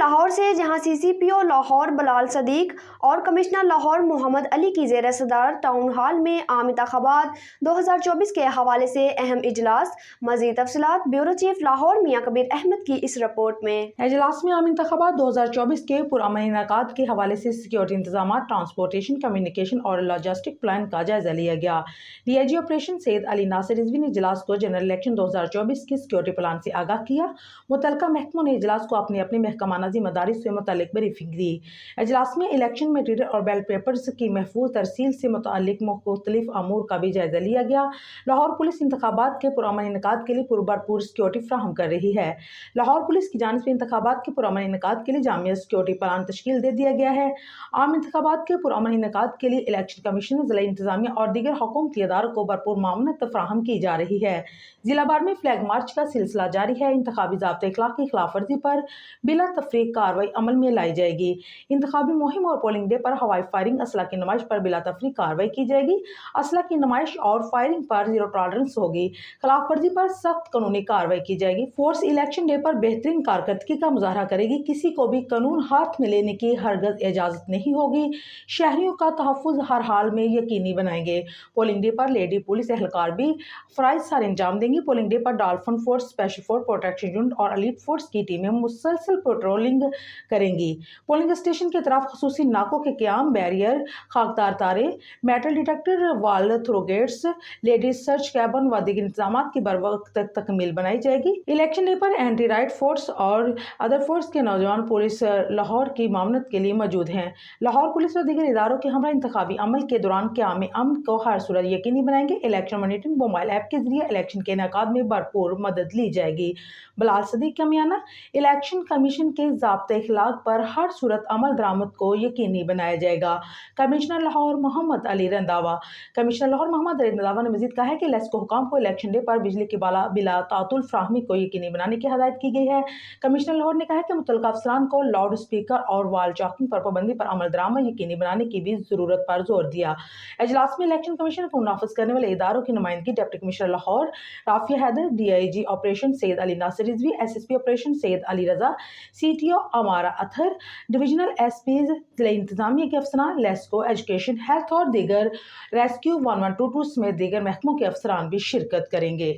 لاہور سے، جہاں CCPO لاہور بلال صدیق اور کمشنر لاہور محمد علی کی زیر صدارت ٹاؤن ہال میں عام انتخابات 2024 کے حوالے سے اہم اجلاس۔ مزید تفصیلات بیورو چیف لاہور میاں کبیر احمد کی اس رپورٹ میں۔ اجلاس میں عام انتخابات 2024 کے پرامن انعقاد کے حوالے سے سیکیورٹی انتظامات، ٹرانسپورٹیشن، کمیونیکیشن اور لاجسٹک پلان کا جائزہ لیا گیا۔ DIG آپریشن سید علی ناصر رضوی نے اجلاس کو جنرل الیکشن 2024 کی سیکیورٹی پلان سے آگاہ کیا۔ متعلقہ محکموں نے اجلاس کو اپنی محکمانہ ذمہ داری سے متعلق بریفنگ دی۔ اجلاس میں الیکشن میٹیریل اور بیلٹ پیپرز کی محفوظ ترسیل سے متعلق مختلف امور کا بھی جائزہ لیا گیا۔ لاہور پولیس انتخابات کے پرامن انعقاد کے لیے بھرپور سیکیورٹی فراہم کر رہی ہے۔ لاہور پولیس کی جانب سے انتخابات کے پرامن انعقاد کے لیے جامع سیکیورٹی پلان تشکیل دے دیا گیا ہے۔ عام انتخابات کے پرامن انعقاد کے لیے الیکشن کمیشن، ضلعی انتظامیہ اور دیگر حکومتی اداروں کو بھرپور معاونت فراہم کی جا رہی ہے۔ ضلع بھر میں فلیگ مارچ کا سلسلہ جاری ہے۔ انتخابی ضابطۂ اخلاق کی خلاف ورزی پر بلا تفریق کارروائی عمل میں لائی جائے گی۔ انتخابی مہم اور پولنگ ڈے پر ہوائی فائرنگ، اسلحہ کی نمائش پر بلا تفریق کارروائی کی جائے گی۔ اسلحہ کی نمائش اور فائرنگ پر زیرو ٹالرنس ہوگی۔ خلاف ورزی پر سخت قانونی کارروائی کی جائے گی۔ فورس الیکشن ڈے پر بہترین کارکردگی کا مظاہرہ کرے گی۔ کسی کو بھی قانون ہاتھ میں لینے کی ہرگز اجازت نہیں ہوگی۔ شہریوں کا تحفظ ہر حال میں یقینی بنائیں گے۔ پولنگ ڈے پر لیڈی پولیس اہلکار بھی فرائض سر انجام دیں گی۔ پولنگ ڈے پر dolphin force, special force, protection unit اور ایلیٹ فورس کی ٹیمیں مسلسل پیٹرولنگ کریں گی۔ پولنگ اسٹیشن کی طرف خصوصی ناکوں کے قیام، بیریئر، خاکدار تاریں، metal detector, walk through gates, ladies search cabin و دیگر انتظامات کی بروقت تکمیل بنائی جائے گی۔ الیکشن ڈے پر اینٹی رائٹ فورس اور ادر فورس کے نوجوان پولیس لاہور کی معاونت کے لیے موجود ہیں۔ لاہور پولیس و دیگر اداروں کے ہمراہ انتخابی عمل کے دوران قیام امن کو ہر صورت یقینی بنائیں گے۔ الیکشن مانیٹرنگ موبائل ایپ کے ذریعے الیکشن کے انعقاد میں بھرپور مدد لی جائے گی۔ بلال صدیق کا بیانہ، الیکشن کمیشن کے ضابطۂ اخلاق پر ہر صورت عمل درآمد کو یقینی بنایا جائے گا۔ کمشنر لاہور محمد علی رنداوا کمشنر لاہور محمد علی رنداوا نے مزید کہا ہے کہ لیسکو حکام کو الیکشن ڈے پر بجلی کی بلا تعطل فراہمی کو یقینی بنانے کی ہدایت کی گئی ہے۔ کمشنر لاہور نے کہا کہ متعلقہ افسران کو لاؤڈ اسپیکر اور وال چاکنگ پر پابندی پر عمل درآمد یقینی بنانے کی بھی ضرورت پر زور دیا۔ اجلاس میں الیکشن کمیشن کو نافذ کرنے والے اداروں کی نمائندگی deputy commissioner Lahore Rafia Haider, DIG operation Syed Ali Nasir Rizvi, SSP operation Syed Ali Raza, CTO Amara Athar, divisional SPs، ضلعی انتظامیہ کے افسران، لیسکو، ایجوکیشن، ہیلتھ اور دیگر، ریسکیو 1122 سمیت دیگر محکموں کے افسران بھی شرکت کریں گے۔